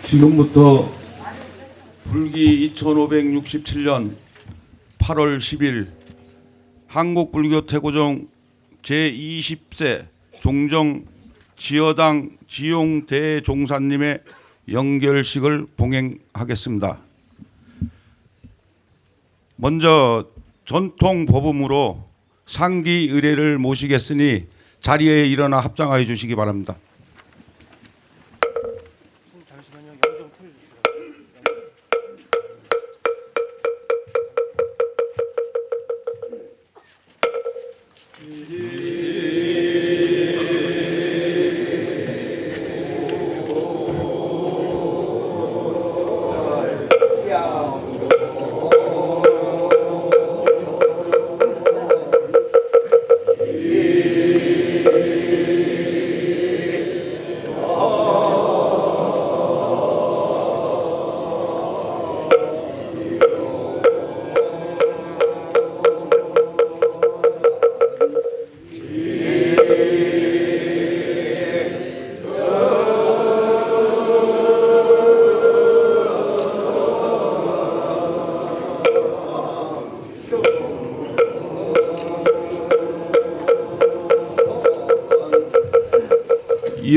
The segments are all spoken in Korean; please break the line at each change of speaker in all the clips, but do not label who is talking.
지금부터 불기 2567년 8월 10일 한국불교 태고종 제20세 종정 지여당 지용 대종사님의 영결식을 봉행하겠습니다. 먼저 전통 법음으로 상기 의례를 모시겠으니 자리에 일어나 합장하여 주시기 바랍니다.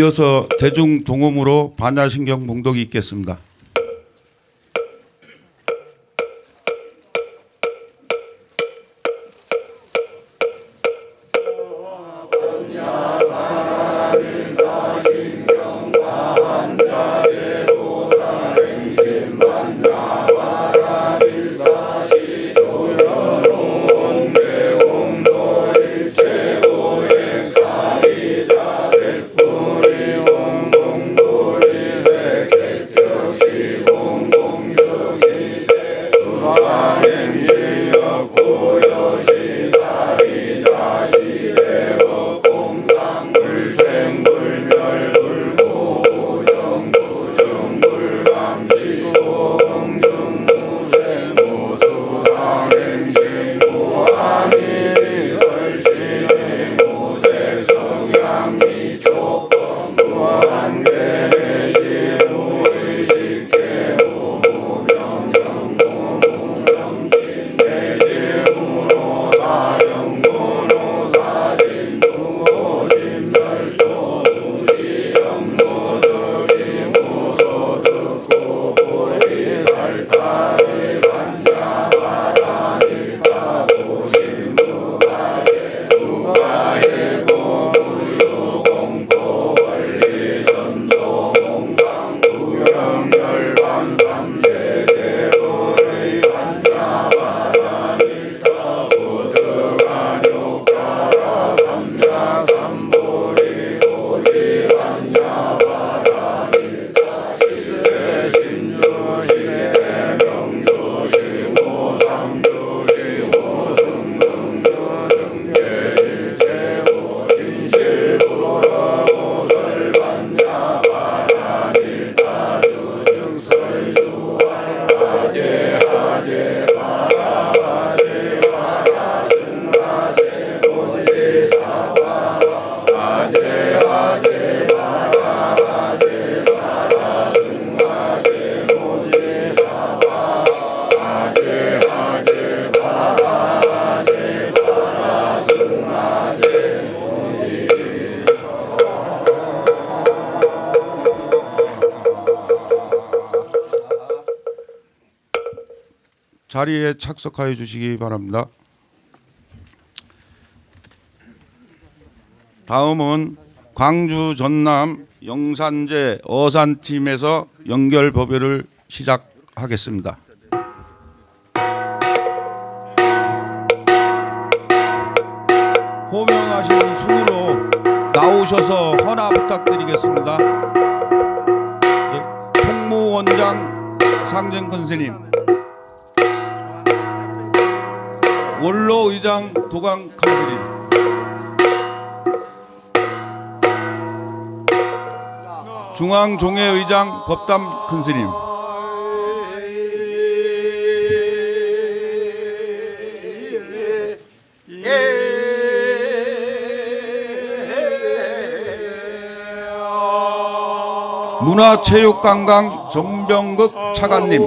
이어서 대중동음으로 반야신경 봉독이 있겠습니다. 자리에 착석하여 주시기 바랍니다. 다음은 광주 전남 영산제 어산팀에서 영결법회를 시작하겠습니다. 호명하신 순으로 나오셔서 헌화 부탁드리겠습니다. 총무원장 상정근 스님, 원로 의장 도강 큰스님, 중앙종회 의장 법담 큰스님, 문화체육관광 정병극 차관님,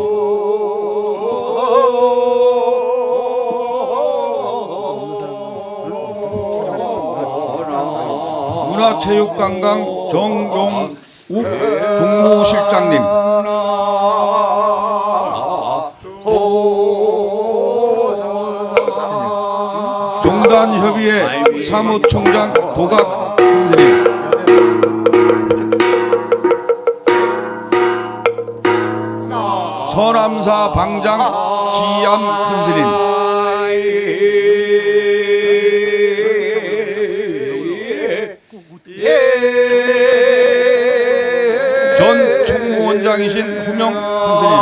문화체육관광 정용욱 종무실장님, 종단협의회 사무총장 도각 큰스님, 서남사 방장 기암 큰스님, 전 총무원장이신 후명 큰스님,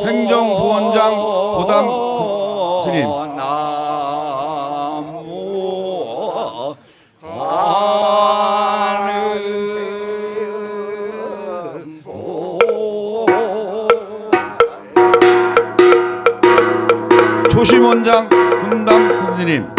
행정부원장 고담 스님, 초심원장 금담 큰스님,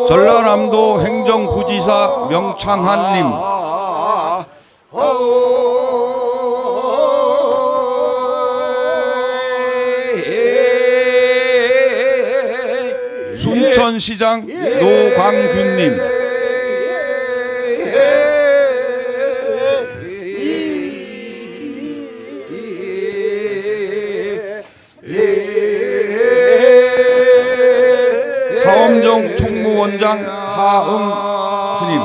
전라남도 행정부지사 명창한님, 순천시장 노광균님, 하엄정 총무원장 하응 스님,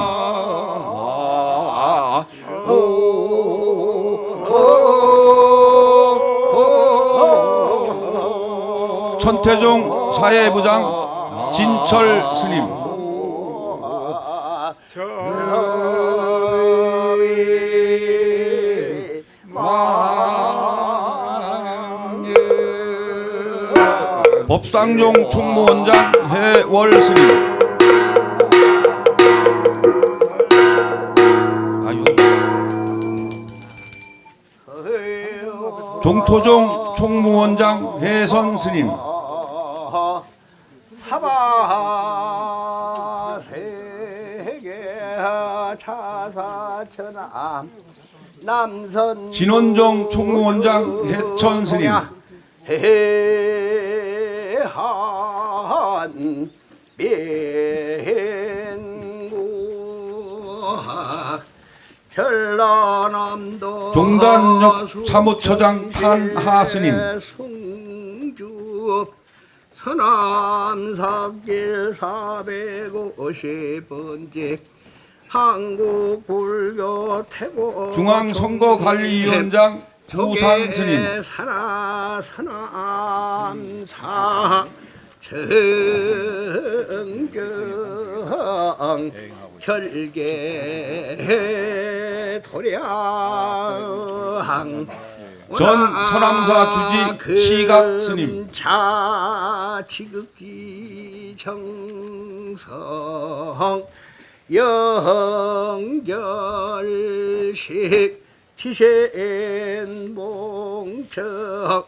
천태종 사회부장 진철 스님, 법상종 총무원장 해월 스님, 종토종 총무원장 해선 스님,
사바세계 차사천하 남선
진원정 총무원장 해천 스님,
해한 변구 전라남도
종단역 사무처장 탄하 스님,
성주 서남사길 450번째 한국불교 태고
중앙선거관리위원장 구산 스님,
서남사 정정 결계 도량
전 서남사 주지 시각 스님,
차 지극지 정성 영결식 지센 봉청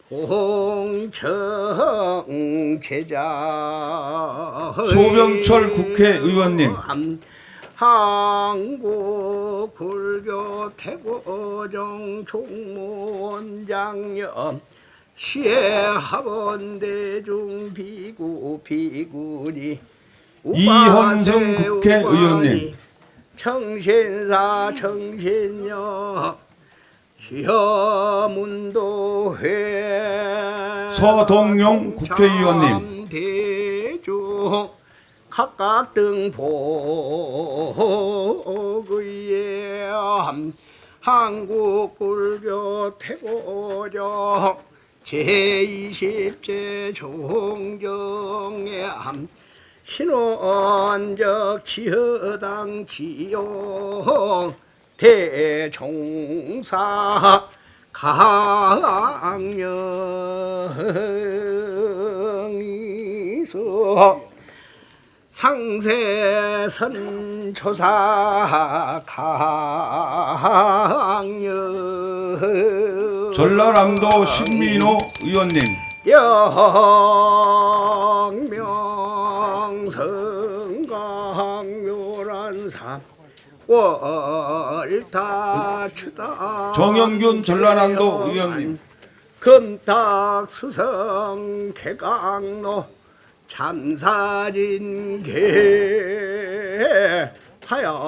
봉청 제자
소병철 국회의원님,
한국불교 태고정 총무원장님 시해합원대중 비구 비구니
이현승 국회의원님,
청신사 청신녀 시어문도회
서동용 국회의원님,
대중 각각 등복의에 한국불교 태고정 제20제 종정의 신원적 지허당 지용 대종사 강령이서 상세선 조사 강령
전라남도 신민호 의원님,
영명성강묘란사 월타추다
정영균 전라남도 의원님,
금탁수성 개강로 참사진계 하영도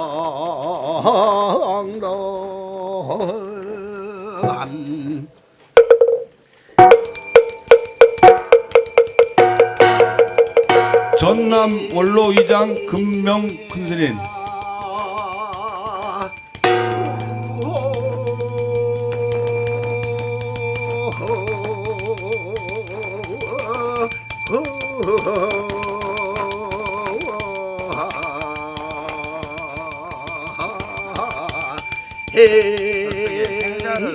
전남 원로의장 금명 큰스님,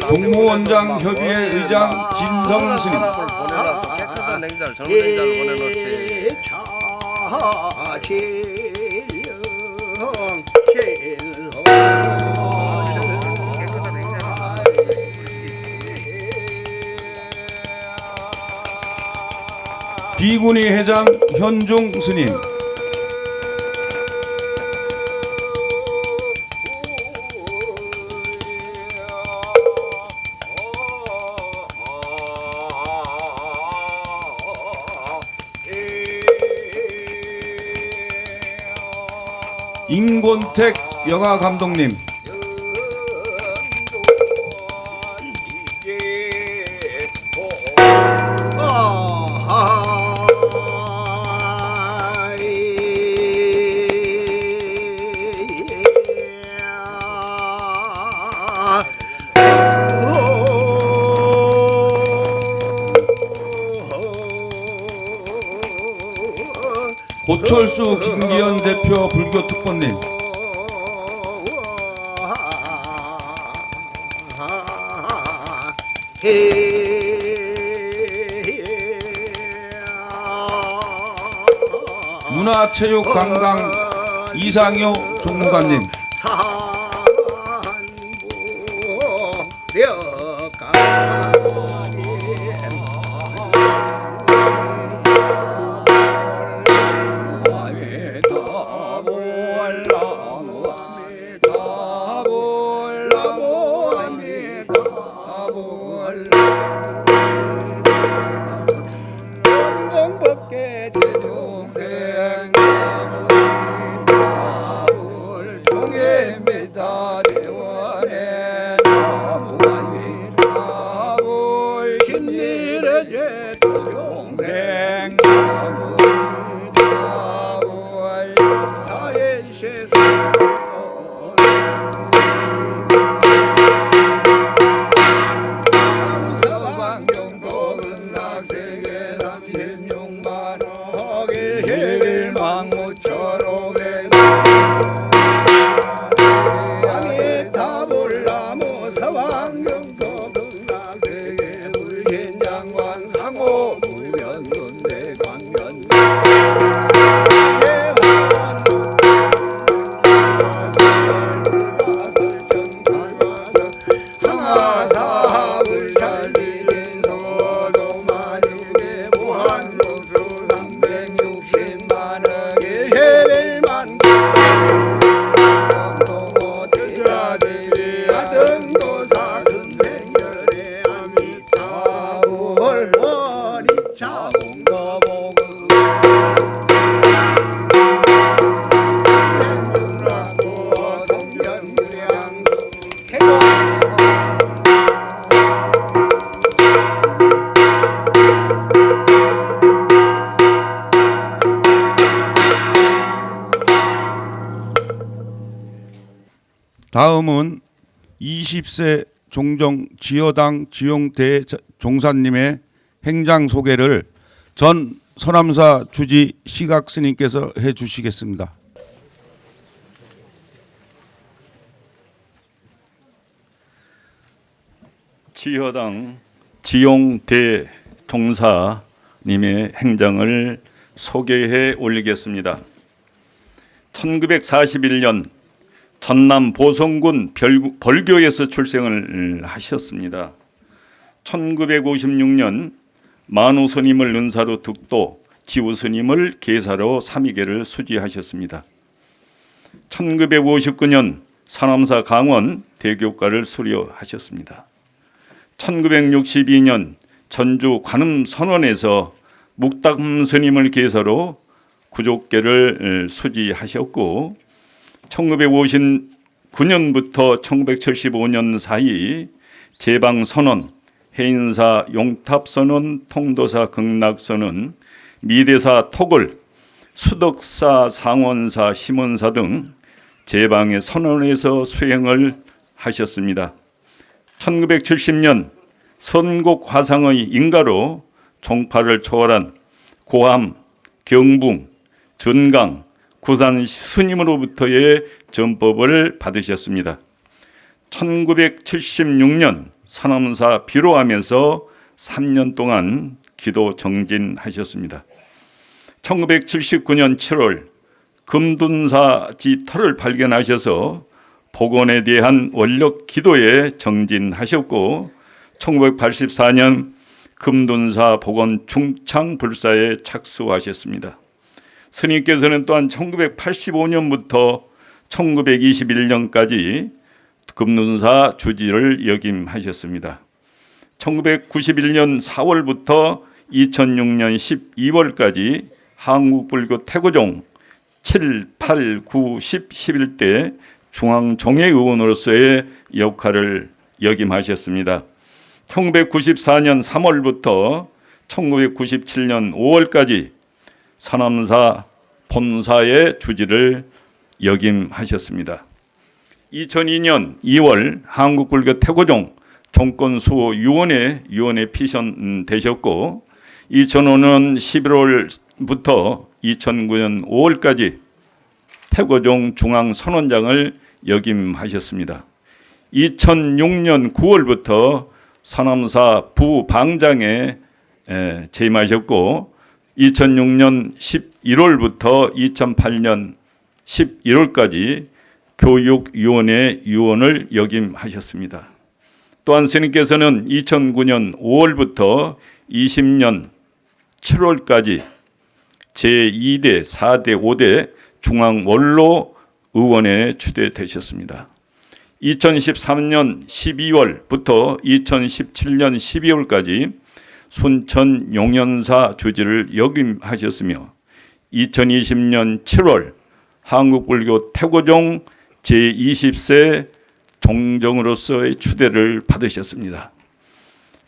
동무원장 협의회 의장 진성 스님,
깨끗한 냉장을 젊은 냉장을 보내놓지.
비구니 회장 현중 스님, 임권택 영화 감독님, 고철수 김기현 대표 불교 특보님, 문화체육관광 이상효 종무관님, 다음은 20세 종정 지여당 지용대 종사님의 행장 소개를 전 서남사 주지 시각 스님께서 해주시겠습니다.
지여당 지용대 종사님의 행장을 소개해 올리겠습니다. 1941년 전남 보성군 벌교에서 출생을 하셨습니다. 1956년 만우 스님을 은사로 득도, 지우 스님을 계사로 삼위계를 수지하셨습니다. 1959년 산암사 강원 대교과를 수료하셨습니다. 1962년 전주 관음선원에서 묵담 스님을 계사로 구족계를 수지하셨고 1959년부터 1975년 사이 제방선원, 해인사 용탑선원, 통도사 극락선원, 미대사 토글, 수덕사 상원사 심원사 등 제방의 선원에서 수행을 하셨습니다. 1970년 선곡 화상의 인가로 종파를 초월한 고암, 경붕, 전강, 구산 스님으로부터의 전법을 받으셨습니다. 1976년 산암사 비로하면서 3년 동안 기도 정진하셨습니다. 1979년 7월 금둔사지 터를 발견하셔서 복원에 대한 원력 기도에 정진하셨고 1984년 금둔사 복원 중창불사에 착수하셨습니다. 스님께서는 또한 1985년부터 1921년까지 금둔사 주지를 역임하셨습니다. 1991년 4월부터 2006년 12월까지 한국불교 태고종 7, 8, 9, 10, 11대 중앙종회의원으로서의 역할을 역임하셨습니다. 1994년 3월부터 1997년 5월까지 산암사 본사의 주지를 역임하셨습니다. 2002년 2월 한국불교 태고종 정권수호위원회 위원회 피선되셨고 2005년 11월부터 2009년 5월까지 태고종 중앙선원장을 역임하셨습니다. 2006년 9월부터 산암사 부방장에 재임하셨고 2006년 11월부터 2008년 11월까지 교육위원회 위원을 역임하셨습니다. 또한 스님께서는 2009년 5월부터 20년 7월까지 제2대, 4대, 5대 중앙원로 의원에 추대되셨습니다. 2013년 12월부터 2017년 12월까지 순천 용연사 주지를 역임하셨으며 2020년 7월 한국불교 태고종 제20세 종정으로서의 추대를 받으셨습니다.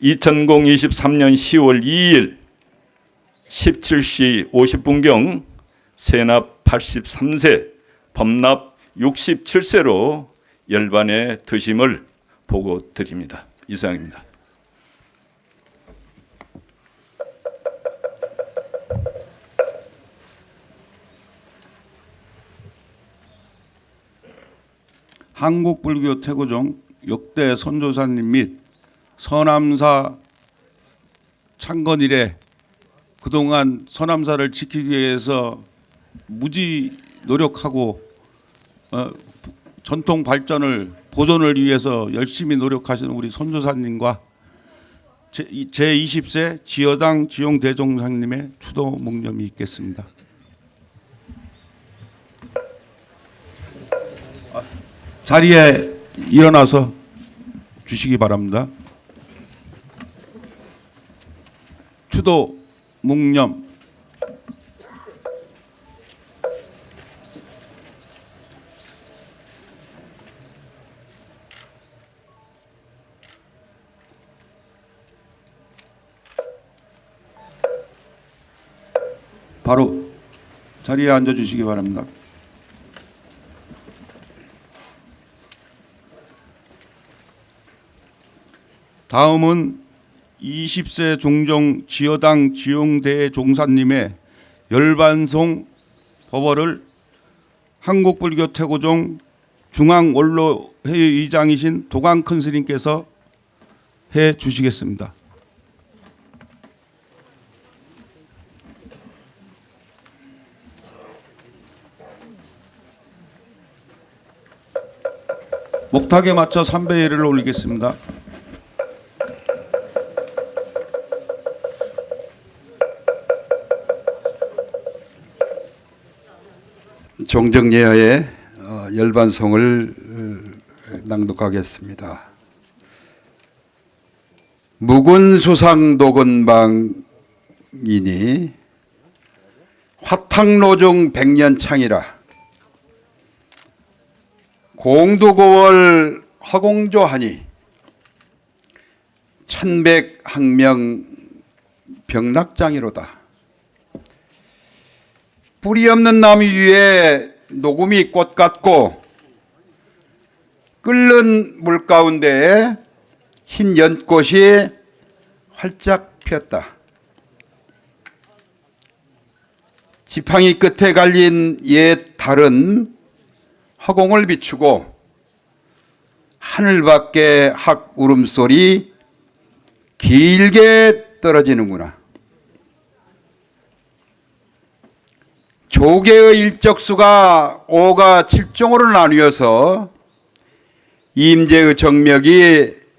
2023년 10월 2일 17시 50분경 세납 83세, 법납 67세로 열반에 드심을 보고드립니다. 이상입니다.
한국불교 태고종 역대 선조사님 및 서남사 창건 이래 그동안 서남사를 지키기 위해서 무지 노력하고 전통 발전을 보존을 위해서 열심히 노력하시는 우리 선조사님과 제20세 지여당 지용대종사님의 추도 묵념이 있겠습니다. 자리에 일어나서 주시기 바랍니다. 추도 묵념. 바로 자리에 앉아 주시기 바랍니다. 다음은 20세 종종 지여당 지용대 종사님의 열반송 법어를 한국불교 태고종 중앙원로회의 의장이신 도광큰 스님께서 해 주시겠습니다. 목탁에 맞춰 삼배예를 올리겠습니다.
종정예하의 열반송을 낭독하겠습니다. 묵은수상도건방이니 화탁노종 백년창이라 공두고월 화공조하니 천백학명 병락장이로다. 뿌리 없는 나무 위에 녹음이 꽃 같고 끓는 물 가운데에 흰 연꽃이 활짝 피었다. 지팡이 끝에 갈린 옛 달은 화공을 비추고 하늘 밖에 학 울음소리 길게 떨어지는구나. 조개의 일적수가 5가 7종으로 나뉘어서 임제의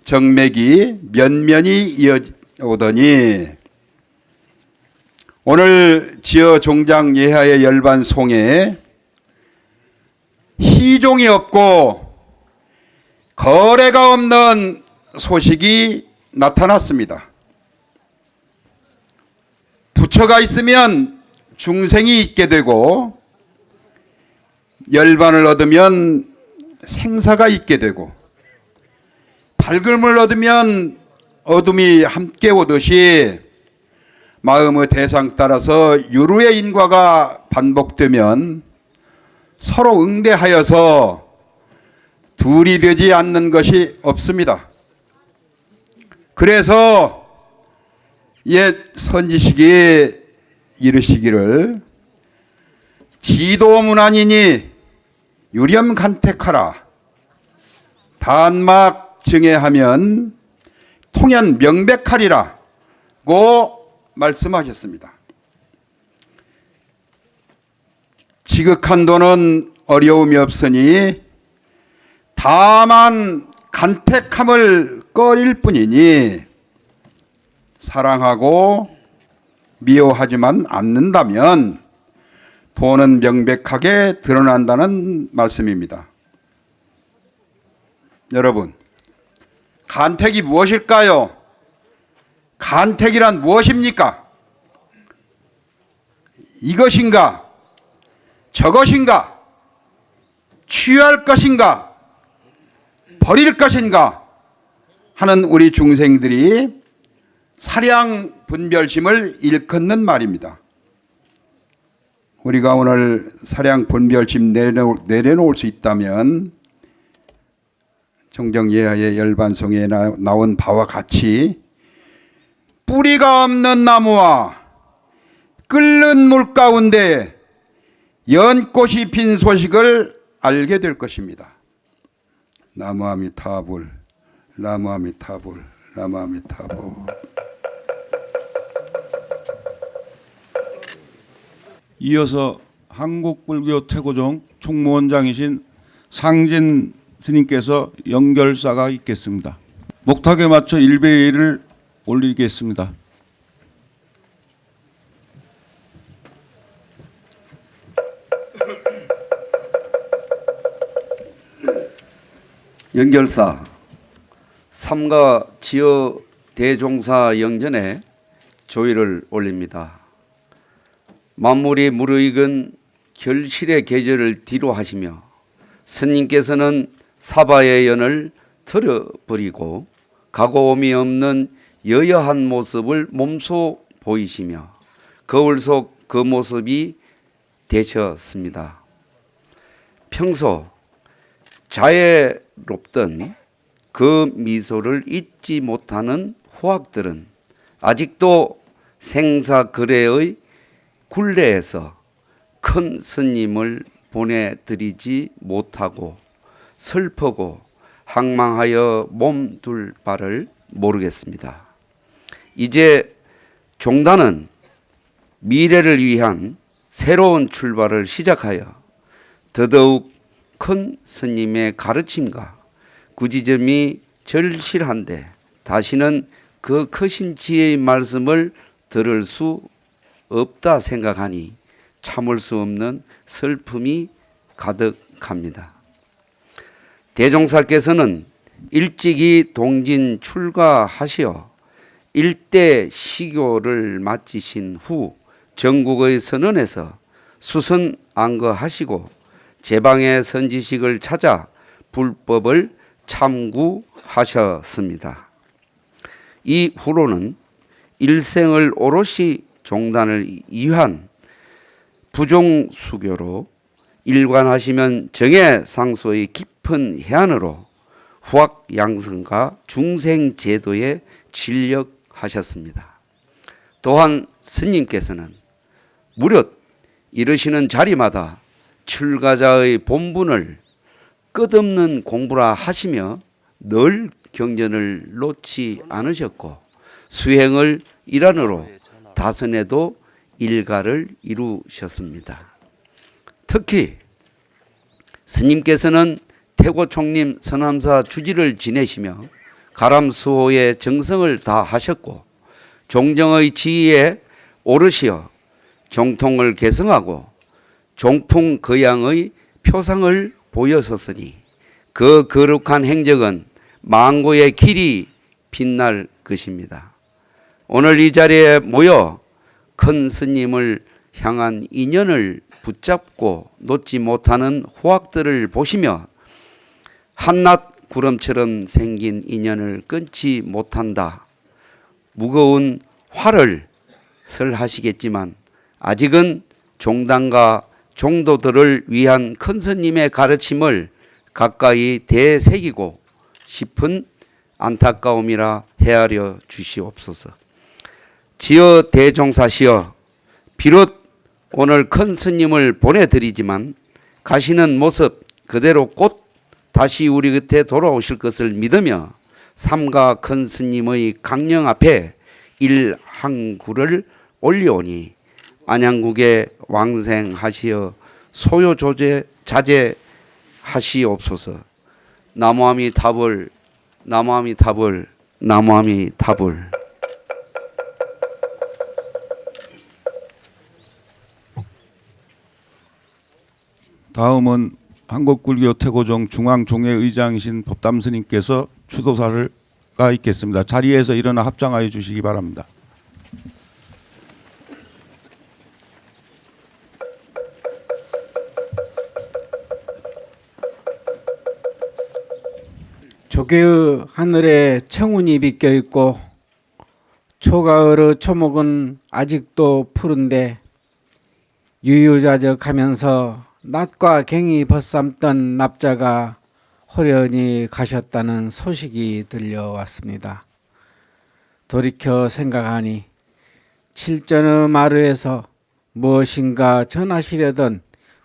정맥이 면면이 이어오더니 오늘 지어 종장 예하의 열반송에 희종이 없고 거래가 없는 소식이 나타났습니다. 부처가 있으면 중생이 있게 되고 열반을 얻으면 생사가 있게 되고 밝음을 얻으면 어둠이 함께 오듯이 마음의 대상 따라서 유루의 인과가 반복되면 서로 응대하여서 둘이 되지 않는 것이 없습니다. 그래서 옛 선지식이 이르시기를 지도문안이니 유렴간택하라. 단막 증해하면 통연 명백하리라고 말씀하셨습니다. 지극한도는 어려움이 없으니 다만 간택함을 꺼릴 뿐이니 사랑하고 미워하지만 않는다면 도는 명백하게 드러난다는 말씀입니다. 여러분, 간택이 무엇일까요? 간택이란 무엇입니까? 이것인가? 저것인가? 취할 것인가? 버릴 것인가? 하는 우리 중생들이 사량 분별심을 일컫는 말입니다. 우리가 오늘 사량 분별심 내려놓을 수 있다면 종정예하의 열반송에 나온 바와 같이 뿌리가 없는 나무와 끓는 물 가운데 연꽃이 핀 소식을 알게 될 것입니다. 나무아미타불, 나무아미타불, 나무아미타불.
이어서 한국불교 태고종 총무원장이신 상진 스님께서 연결사가 있겠습니다. 목탁에 맞춰 일배예를 올리겠습니다.
연결사 삼가 지어 대종사 영전에 조의를 올립니다. 만물이 무르익은 결실의 계절을 뒤로 하시며 스님께서는 사바의 연을 틀어버리고 가고옴이 없는 여여한 모습을 몸소 보이시며 거울 속 그 모습이 되셨습니다. 평소 자애롭던 그 미소를 잊지 못하는 후학들은 아직도 생사거래의 굴레에서 큰 스님을 보내드리지 못하고 슬프고 항망하여 몸둘 바를 모르겠습니다. 이제 종단은 미래를 위한 새로운 출발을 시작하여 더더욱 큰 스님의 가르침과 구지점이 절실한데 다시는 그 크신 지혜의 말씀을 들을 수 없다 생각하니 참을 수 없는 슬픔이 가득합니다. 대종사께서는 일찍이 동진 출가하시어 일대 시교를 마치신 후 전국의 선원에서 수선 안거하시고 제방의 선지식을 찾아 불법을 참구하셨습니다. 이후로는 일생을 오롯이 종단을 위한 부종수교로 일관하시면 정해상소의 깊은 해안으로 후학양성과 중생제도에 진력하셨습니다. 또한 스님께서는 무릇 이르시는 자리마다 출가자의 본분을 끝없는 공부라 하시며 늘 경전을 놓지 않으셨고 수행을 일환으로 다선에도 일가를 이루셨습니다. 특히 스님께서는 태고총림 선암사 주지를 지내시며 가람수호의 정성을 다하셨고 종정의 지위에 오르시어 정통을 개성하고 종풍거양의 표상을 보였었으니 그 거룩한 행적은 망고의 길이 빛날 것입니다. 오늘 이 자리에 모여 큰 스님을 향한 인연을 붙잡고 놓지 못하는 후학들을 보시며 한낱 구름처럼 생긴 인연을 끊지 못한다. 무거운 화를 설하시겠지만 아직은 종단과 종도들을 위한 큰 스님의 가르침을 가까이 되새기고 싶은 안타까움이라 헤아려 주시옵소서. 지어 대종사시여 비롯 오늘 큰 스님을 보내드리지만 가시는 모습 그대로 곧 다시 우리 곁에 돌아오실 것을 믿으며 삼가 큰 스님의 강령 앞에 일항구를 올려오니 안양국에 왕생하시어 소요조제 자제하시옵소서. 나무아미타불 나무아미타불 나무아미타불.
다음은 한국불교 태고종 중앙종회의장이신 법담스님께서 추도사가 있겠습니다. 자리에서 일어나 합장하여 주시기 바랍니다.
조개의 하늘에 청운이 비껴 있고 초가을의 초목은 아직도 푸른데 유유자적하면서 낫과 갱이 벗삼던 납자가 호련히 가셨다는 소식이 들려왔습니다. 돌이켜 생각하니 칠전의 마루에서 무엇인가 전하시려던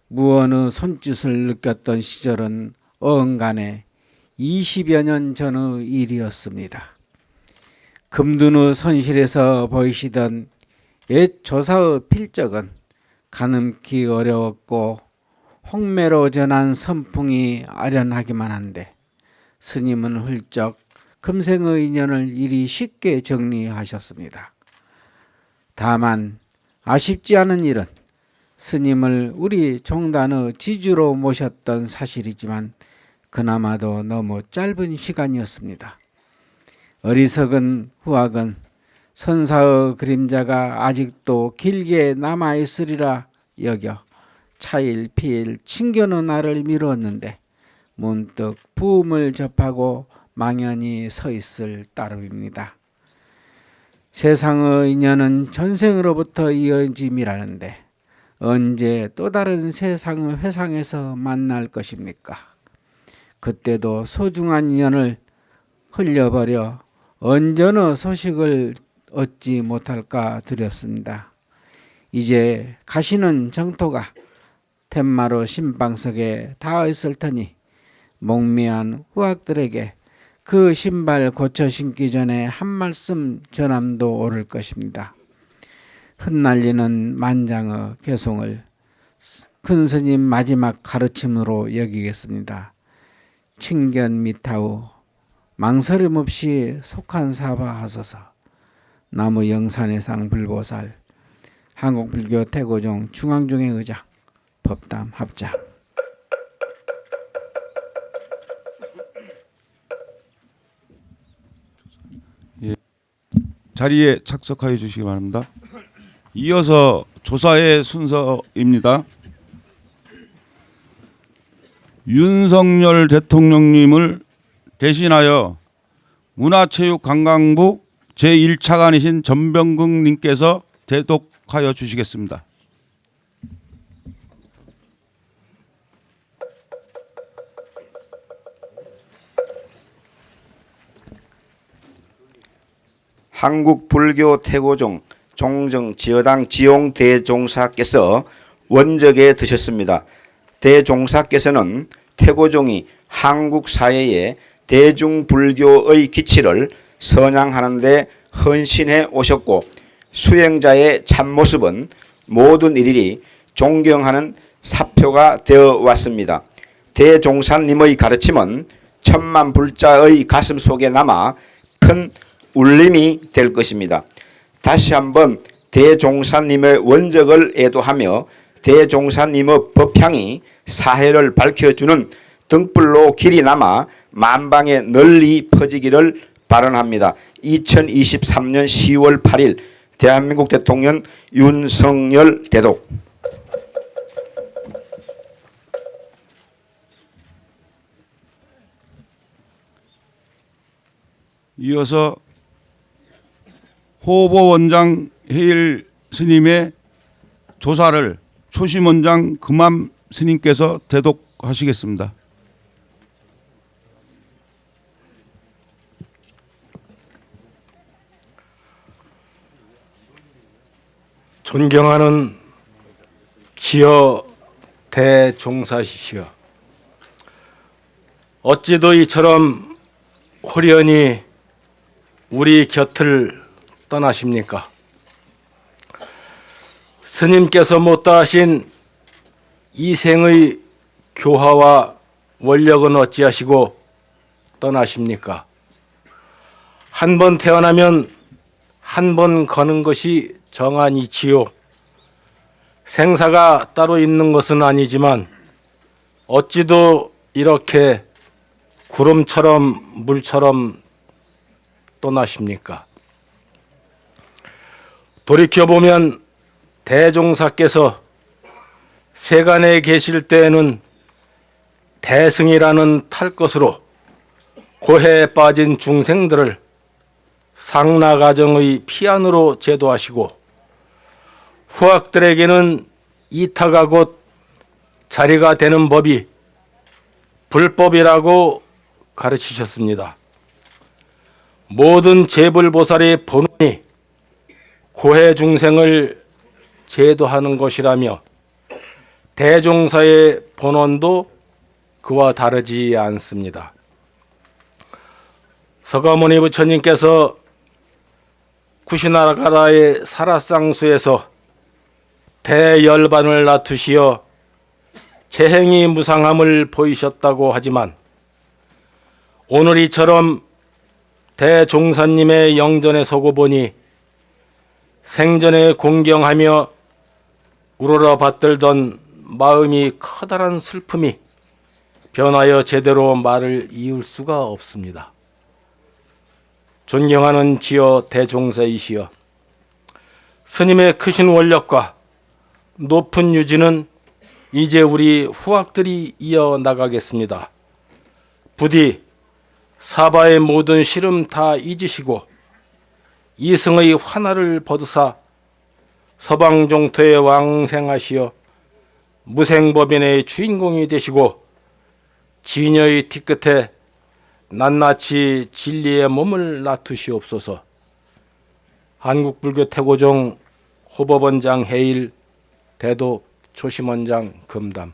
무언의 손짓을 느꼈던 시절은 어언간에 20여 년 전의 일이었습니다. 금둔의 선실에서 보이시던 옛 조사의 필적은 가늠기 어려웠고 홍매로 전한 선풍이 아련하기만 한데 스님은 훌쩍 금생의 인연을 이리 쉽게 정리하셨습니다. 다만 아쉽지 않은 일은 스님을 우리 종단의 지주로 모셨던 사실이지만 그나마도 너무 짧은 시간이었습니다. 어리석은 후학은 선사의 그림자가 아직도 길게 남아있으리라 여겨 차일피일 친견의 날을 미루었는데 문득 부음을 접하고 망연히 서 있을 따름입니다. 세상의 인연은 전생으로부터 이어짐이라는데 언제 또 다른 세상의 회상에서 만날 것입니까? 그때도 소중한 인연을 흘려버려 언제나 소식을 얻지 못할까 두렵습니다. 이제 가시는 정토가 텐마루 신방석에 닿아 있을 테니 목미한 후학들에게 그 신발 고쳐 신기 전에 한 말씀 전함도 옳을 것입니다. 흩날리는 만장의 개송을 큰 스님 마지막 가르침으로 여기겠습니다. 친견 미타우 망설임 없이 속한 사바하소서. 나무 영산해상 불보살 한국불교 태고종 중앙중의 의장 법담 합장.
자리에 착석하여 주시기 바랍니다. 이어서 조사의 순서입니다. 윤석열 대통령님을 대신하여 문화체육관광부 제1차관이신 전병국 님께서 대독하여 주시겠습니다.
한국불교태고종 종정지어당 지용 대종사께서 원적에 드셨습니다. 대종사께서는 태고종이 한국 사회의 대중불교의 기치를 선양하는 데 헌신해 오셨고 수행자의 참모습은 모든 일일이 존경하는 사표가 되어 왔습니다. 대종사님의 가르침은 천만 불자의 가슴 속에 남아 큰 울림이 될 것입니다. 다시 한번 대종사님의 원적을 애도하며 대종사님의 법향이 사해를 밝혀주는 등불로 길이 남아 만방에 널리 퍼지기를 발언합니다. 2023년 10월 8일 대한민국 대통령 윤석열 대독.
이어서 호보원장 해일 스님의 조사를 초심원장 금암 스님께서 대독하시겠습니다.
존경하는 지어 대종사시시여, 어찌도 이처럼 호련히 우리 곁을 떠나십니까? 스님께서 못다하신 이생의 교화와 원력은 어찌하시고 떠나십니까? 한 번 태어나면 한 번 거는 것이 정한이지요. 생사가 따로 있는 것은 아니지만 어찌도 이렇게 구름처럼 물처럼 떠나십니까? 돌이켜보면 대종사께서 세간에 계실 때에는 대승이라는 탈 것으로 고해에 빠진 중생들을 상나가정의 피안으로 제도하시고 후학들에게는 이타가 곧 자리가 되는 법이 불법이라고 가르치셨습니다. 모든 재불보살의 본원이 고해 중생을 제도하는 것이라며 대종사의 본원도 그와 다르지 않습니다. 서가모니 부처님께서 쿠시나가라의 사라상수에서 대열반을 낮추시어 재행이 무상함을 보이셨다고 하지만 오늘 이처럼 대종사님의 영전에 서고 보니 생전에 공경하며 우러러 받들던 마음이 커다란 슬픔이 변하여 제대로 말을 이을 수가 없습니다. 존경하는 지어 대종사이시여, 스님의 크신 원력과 높은 유지는 이제 우리 후학들이 이어나가겠습니다. 부디 사바의 모든 시름 다 잊으시고 이승의 환화를 벗으사 서방종토에 왕생하시어 무생법인의 주인공이 되시고 진여의 뒤끝에 낱낱이 진리의 몸을 놔두시옵소서. 한국불교 태고종 호법원장 해일 대독 초심원장 금담.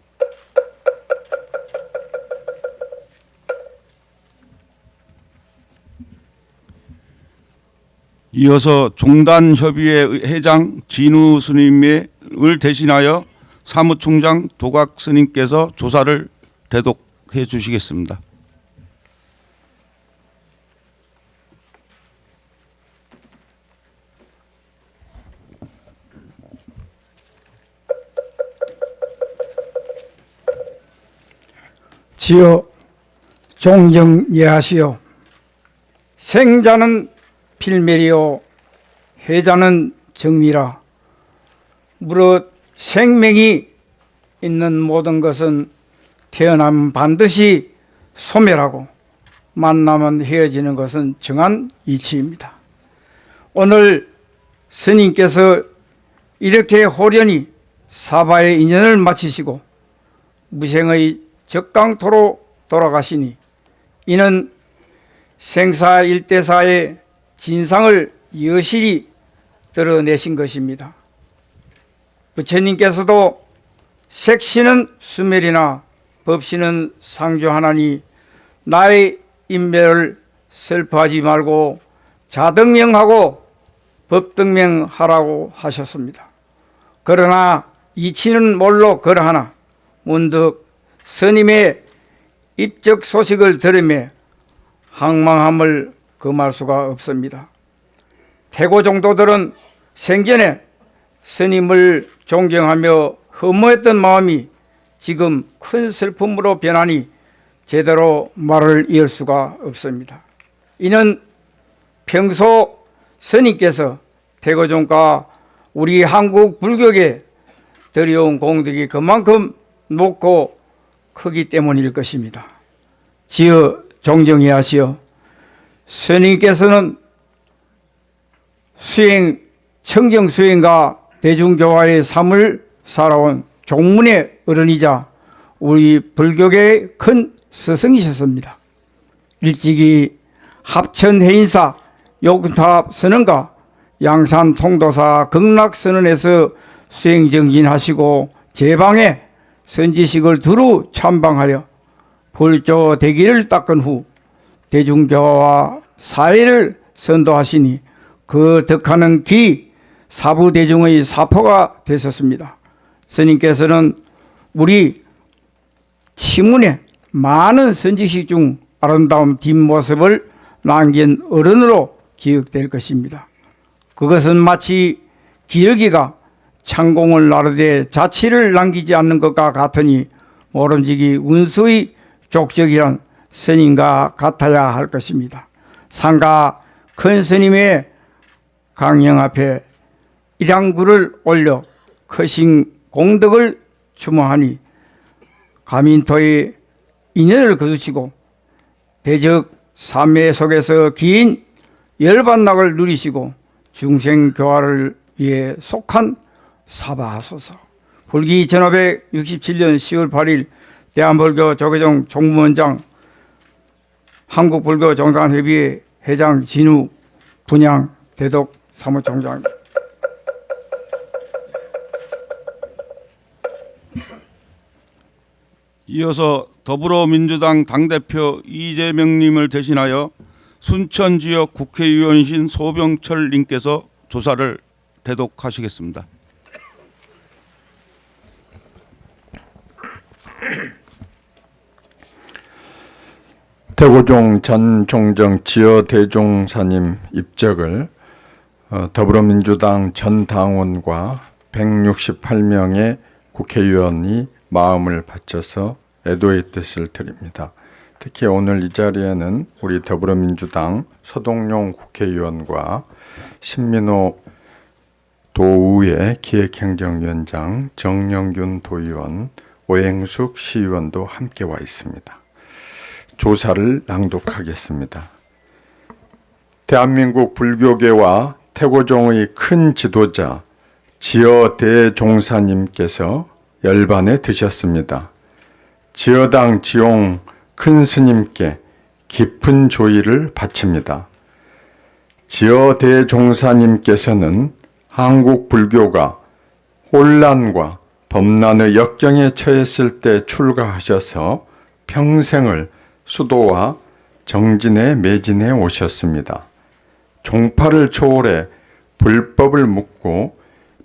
이어서 종단협의회 회장 진우 스님을 대신하여 사무총장 도각 스님께서 조사를 대독해 주시겠습니다.
지어 종정예하시오. 생자는 필멸이요 해자는 정미라. 무릇 생명이 있는 모든 것은 태어나면 반드시 소멸하고 만나면 헤어지는 것은 정한 이치입니다. 오늘 스님께서 이렇게 호련히 사바의 인연을 마치시고 무생의 적강토로 돌아가시니 이는 생사일대사의 진상을 여실히 드러내신 것입니다. 부처님께서도 색시는 수멸이나 법시는 상조하나니 나의 인멸을 슬퍼하지 말고 자등명하고 법등명하라고 하셨습니다. 그러나 이치는 몰로 그러하나 문득 스님의 입적 소식을 들으며 항망함을 금할 수가 없습니다. 태고 종도들은 생전에 스님을 존경하며 흠모했던 마음이 지금 큰 슬픔으로 변하니 제대로 말을 이을 수가 없습니다. 이는 평소 스님께서 태고종과 우리 한국 불교에 드려온 공덕이 그만큼 높고 크기 때문일 것입니다. 지어 종정이하시어 스님께서는 청정 수행과 대중교화의 삶을 살아온 종문의 어른이자 우리 불교계의 큰 스승이셨습니다. 일찍이 합천해인사 욕탑 선언과 양산 통도사 극락선언에서 수행정진하시고 제방에 선지식을 두루 참방하여 불조 대기를 닦은 후 대중교화와 사회를 선도하시니 그 덕하는 기 사부대중의 사포가 되셨습니다. 스님께서는 우리 치문의 많은 선지식 중 아름다운 뒷모습을 남긴 어른으로 기억될 것입니다. 그것은 마치 기러기가 창공을 나르되 자취를 남기지 않는 것과 같으니 모름지기 운수의 족적이란 스님과 같아야 할 것입니다. 상가 큰 스님의 강령 앞에 일양구를 올려 크신 공덕을 추모하니 가민토의 인연을 거두시고 대적 삼매 속에서 긴 열반락을 누리시고 중생교화를 위해 속한 사바하소서. 불기 1567년 10월 8일 대한불교 조계종 총무원장 한국불교정상협의회 회장 진우 분양 대독 사무총장.
이어서 더불어민주당 당대표 이재명님을 대신하여 순천지역 국회의원이신 소병철님께서 조사를 대독하시겠습니다.
태고종 전 종정 지어대종사님 입적을 더불어민주당 전 당원과 168명의 국회의원이 마음을 바쳐서 애도의 뜻을 드립니다. 특히 오늘 이 자리에는 우리 더불어민주당 서동용 국회의원과 신민호 도의회 기획행정위원장, 정영균 도의원, 오행숙 시의원도 함께 와 있습니다. 조사를 낭독하겠습니다. 대한민국 불교계와 태고종의 큰 지도자 지어대종사님께서 열반에 드셨습니다. 지어당 지용 큰 스님께 깊은 조의를 바칩니다. 지어대종사님께서는 한국 불교가 혼란과 범난의 역경에 처했을 때 출가하셔서 평생을 수도와 정진에 매진해 오셨습니다. 종파를 초월해 불법을 묻고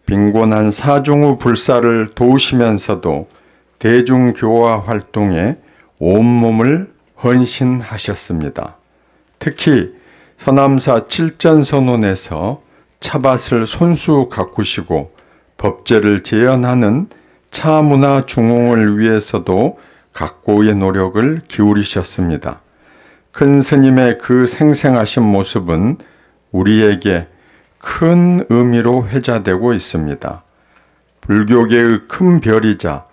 빈곤한 사중후 불사를 도우시면서도 대중교화 활동에 온몸을 헌신하셨습니다. 특히 서남사 칠전선언에서 차밭을 손수 가꾸시고 법제를 재현하는 차문화 중흥을 위해서도 각고의 노력을 기울이셨습니다. 큰 스님의 그 생생하신 모습은 우리에게 큰 의미로 회자되고 있습니다. 불교계의 큰 별이자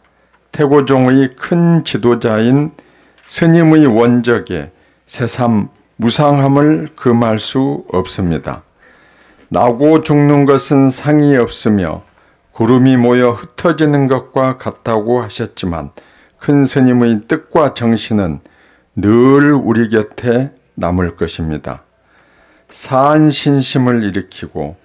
태고종의 큰 지도자인 스님의 원적에 새삼 무상함을 금할 수 없습니다. 나고 죽는 것은 상이 없으며 구름이 모여 흩어지는 것과 같다고 하셨지만 큰 스님의 뜻과 정신은 늘 우리 곁에 남을 것입니다. 사한 신심을 일으키고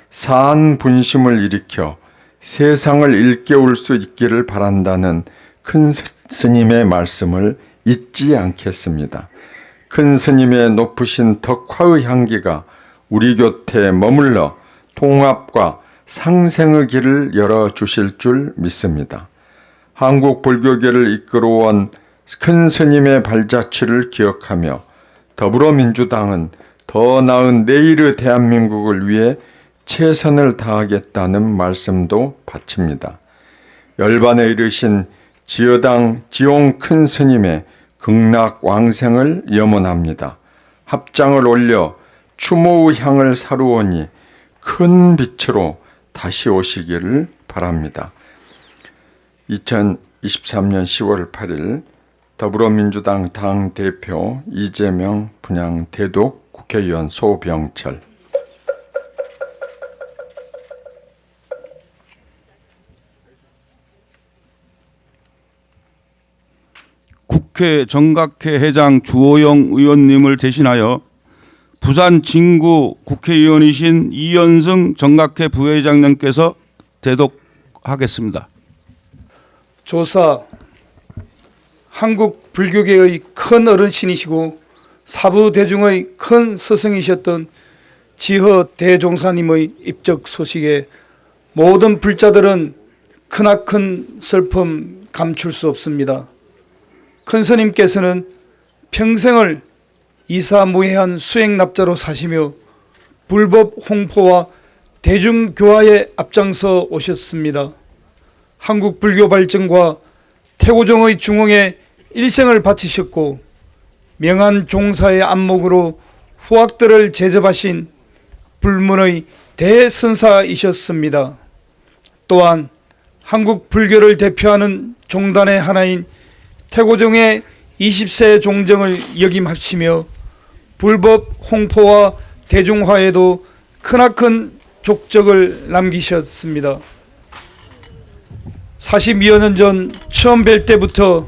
사한 분심을 일으켜 세상을 일깨울 수 있기를 바란다는 큰 스님의 말씀을 잊지 않겠습니다. 큰 스님의 높으신 덕화의 향기가 우리 곁에 머물러 통합과 상생의 길을 열어주실 줄 믿습니다. 한국 불교계를 이끌어온 큰 스님의 발자취를 기억하며 더불어민주당은 더 나은 내일의 대한민국을 위해 최선을 다하겠다는 말씀도 바칩니다. 열반에 이르신 지여당 지용 큰 스님의 극락 왕생을 염원합니다. 합장을 올려 추모의 향을 사루오니 큰 빛으로 다시 오시기를 바랍니다. 2023년 10월 8일 더불어민주당 당대표 이재명 분양 대독 국회의원 소병철.
국회 정각회 회장 주호영 의원님을 대신하여 부산 진구 국회의원이신 이현승 정각회 부회장님께서 대독하겠습니다.
조사 한국 불교계의 큰 어르신이시고 사부대중의 큰 스승이셨던 지허 대종사님의 입적 소식에 모든 불자들은 크나큰 슬픔 감출 수 없습니다. 큰 스님께서는 평생을 이사무해한 수행납자로 사시며 불법 홍포와 대중교화에 앞장서 오셨습니다. 한국 불교 발전과 태고종의 중흥에 일생을 바치셨고 명한 종사의 안목으로 후학들을 제접하신 불문의 대선사이셨습니다. 또한 한국 불교를 대표하는 종단의 하나인 태고종의 20세 종정을 역임하시며 불법 홍포와 대중화에도 크나큰 족적을 남기셨습니다. 40여 년 전 처음 뵐 때부터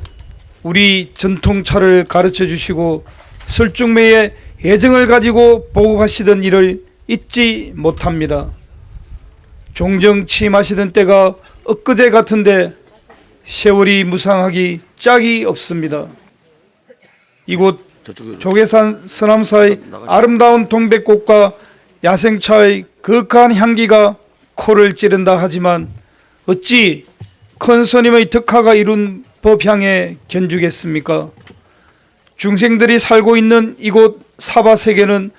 우리 전통차를 가르쳐 주시고 설중매에 애정을 가지고 보급하시던 일을 잊지 못합니다. 종정 취임하시던 때가 엊그제 같은데 세월이 무상하기 짝이 없습니다. 이곳 조계산 서남사의 아름다운 동백꽃과 야생차의 거룩한 향기가 코를 찌른다 하지만 어찌 큰 스님의 덕화가 이룬 법향에 견주겠습니까? 중생들이 살고 있는 이곳 사바세계는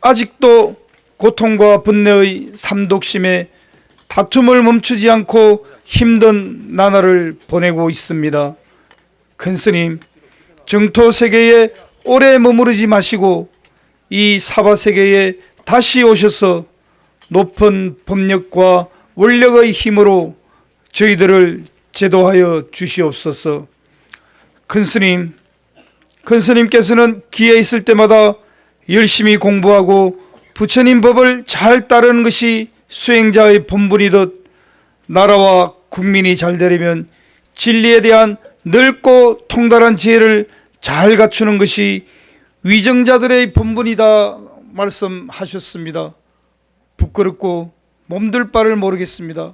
아직도 고통과 번뇌의 삼독심에 다툼을 멈추지 않고 힘든 나날을 보내고 있습니다. 큰 스님, 정토 세계에 오래 머무르지 마시고 이 사바세계에 다시 오셔서 높은 법력과 원력의 힘으로 저희들을 제도하여 주시옵소서. 큰 스님께서는 기회 있을 때마다 열심히 공부하고 부처님 법을 잘 따르는 것이 수행자의 본분이듯 나라와 국민이 잘 되려면 진리에 대한 넓고 통달한 지혜를 잘 갖추는 것이 위정자들의 본분이다 말씀하셨습니다. 부끄럽고 몸둘 바를 모르겠습니다.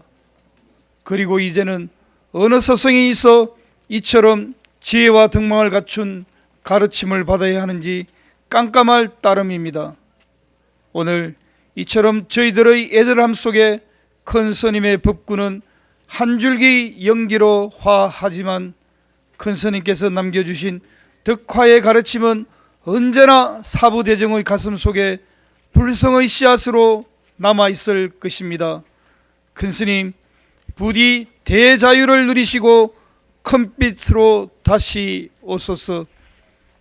그리고 이제는 어느 서성이 있어 이처럼 지혜와 덕망을 갖춘 가르침을 받아야 하는지 깜깜할 따름입니다. 오늘 이처럼 저희들의 애절함 속에 큰 스님의 법구는 한 줄기 연기로 화하지만 큰 스님께서 남겨주신 덕화의 가르침은 언제나 사부대정의 가슴 속에 불성의 씨앗으로 남아있을 것입니다. 큰 스님, 부디 대자유를 누리시고 큰빛으로 다시 오소서.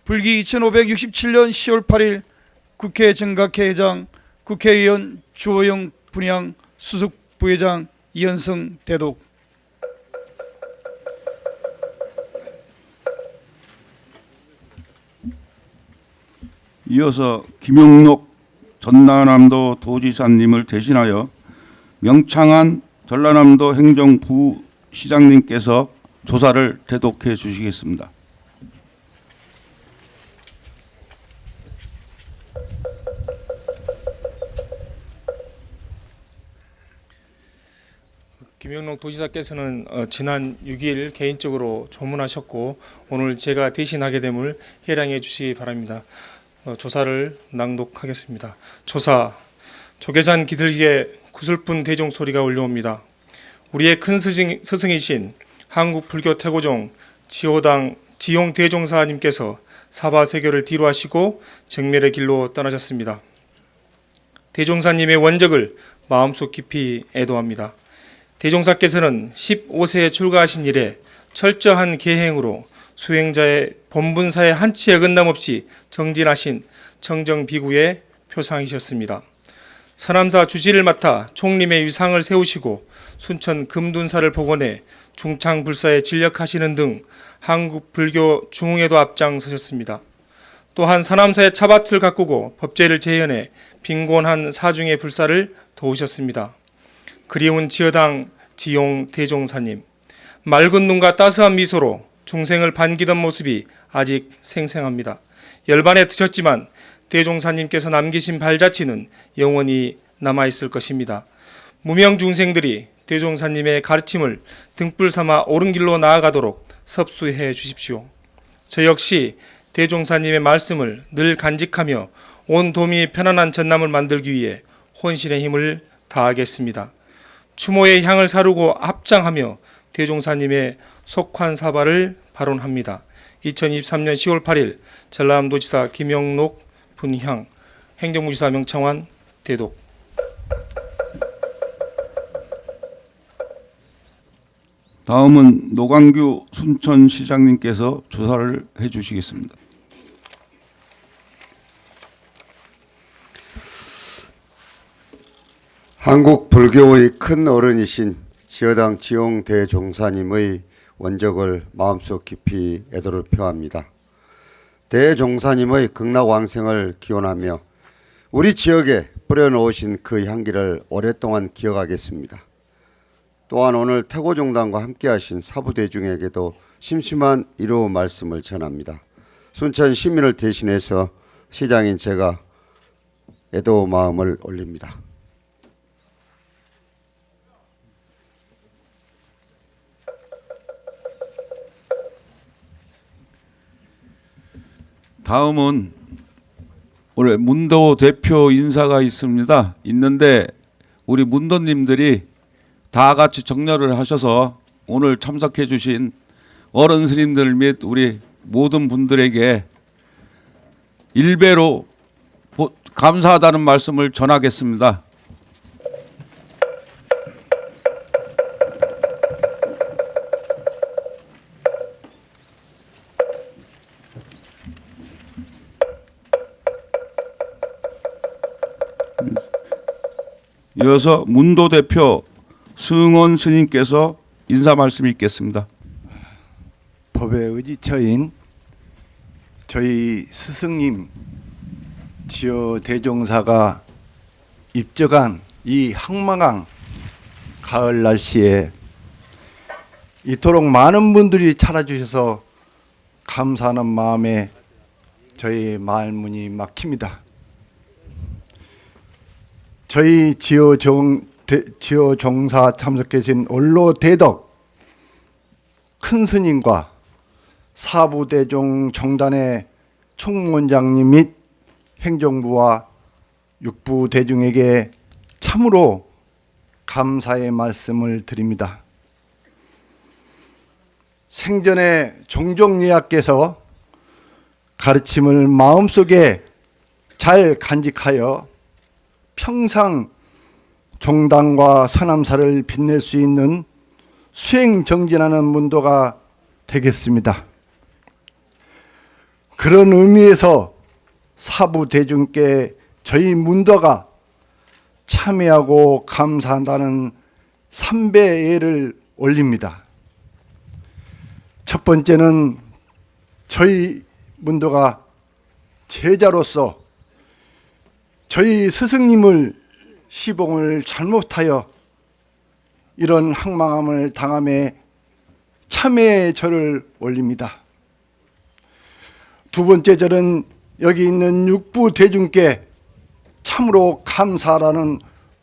불기 2567년 10월 8일 국회 정각회의장, 국회의원 주호영 분양 수석 부회장 이현성 대독.
이어서 김용록 전라남도 도지사님을 대신하여 명창한 전라남도 행정부시장님께서 조사를 대독해 주시겠습니다.
김영록 도지사께서는 지난 6일 개인적으로 조문하셨고 오늘 제가 대신하게 됨을 해량해 주시기 바랍니다. 조사를 낭독하겠습니다. 조사. 조계산 기슭에 구슬픈 대종 소리가 울려옵니다. 우리의 큰 스승이신 한국불교 태고종 지호당 지용 대종사님께서 사바세교를 뒤로하시고 정멸의 길로 떠나셨습니다. 대종사님의 원적을 마음속 깊이 애도합니다. 대종사께서는 15세에 출가하신 이래 철저한 계행으로 수행자의 본분사에 한치 어긋남 없이 정진하신 청정비구의 표상이셨습니다. 서남사 주지를 맡아 총림의 위상을 세우시고 순천 금둔사를 복원해 중창불사에 진력하시는 등 한국 불교 중흥에도 앞장서셨습니다. 또한 서남사의 차밭을 가꾸고 법제를 재현해 빈곤한 사중의 불사를 도우셨습니다. 그리운 지어당 지용 대종사님, 맑은 눈과 따스한 미소로 중생을 반기던 모습이 아직 생생합니다. 열반에 드셨지만 대종사님께서 남기신 발자취는 영원히 남아있을 것입니다. 무명 중생들이 대종사님의 가르침을 등불 삼아 옳은 길로 나아가도록 섭수해 주십시오. 저 역시 대종사님의 말씀을 늘 간직하며 온 도민이 편안한 전남을 만들기 위해 혼신의 힘을 다하겠습니다. 추모의 향을 사르고 합장하며 대종사님의 속환사바를 발언합니다. 2023년 10월 8일 전라남도지사 김영록 분향, 행정부지사 명창환 대독.
다음은 노광규 순천시장님께서 조사를 해주시겠습니다.
한국 불교의 큰 어른이신 지어당 지용 대종사님의 원적을 마음속 깊이 애도를 표합니다. 대종사님의 극락왕생을 기원하며 우리 지역에 뿌려놓으신 그 향기를 오랫동안 기억하겠습니다. 또한 오늘 태고종단과 함께하신 사부대중에게도 심심한 위로 말씀을 전합니다. 순천 시민을 대신해서 시장인 제가 애도 마음을 올립니다.
다음은 올해 문도 대표 인사가 있는데 우리 문도님들이 다 같이 정렬을 하셔서 오늘 참석해 주신 어른 스님들 및 우리 모든 분들에게 일배로 감사하다는 말씀을 전하겠습니다. 이어서 문도 대표 승원 스님께서 인사 말씀을 읽겠습니다.
법의 의지처인 저희 스승님 지어 대종사가 입적한 이 황망한 가을 날씨에 이토록 많은 분들이 찾아주셔서 감사하는 마음에 저희 말문이 막힙니다. 저희 지어 종사 참석해 주신 원로 대덕 큰 스님과 사부대종 정단의 총무원장님 및 행정부와 육부 대중에게 참으로 감사의 말씀을 드립니다. 생전에 종종 예약께서 가르침을 마음속에 잘 간직하여 평상 종단과 선함사를 빛낼 수 있는 수행정진하는 문도가 되겠습니다. 그런 의미에서 사부 대중께 저희 문도가 참여하고 감사한다는 3배 예를 올립니다. 첫 번째는 저희 문도가 제자로서 저희 스승님을 시봉을 잘못하여 이런 항망함을 당함에 참회의 절을 올립니다. 두 번째 절은 여기 있는 육부 대중께 참으로 감사라는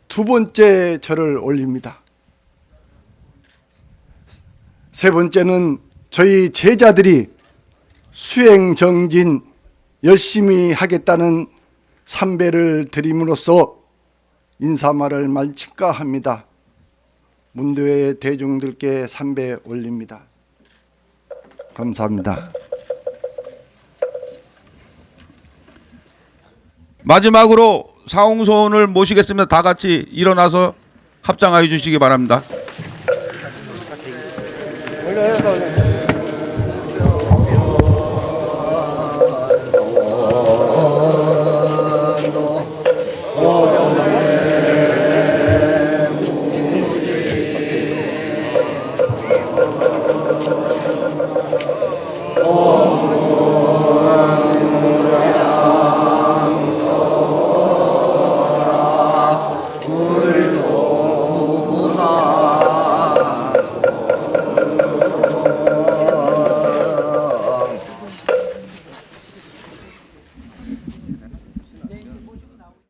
두 번째 절을 올립니다. 세 번째는 저희 제자들이 수행 정진 열심히 하겠다는 3배를 드림으로써 인사말을 마칠까 합니다. 문도의 대중들께 3배 올립니다. 감사합니다.
마지막으로 사홍소원을 모시겠습니다. 다 같이 일어나서 합장하여 주시기 바랍니다.
올려서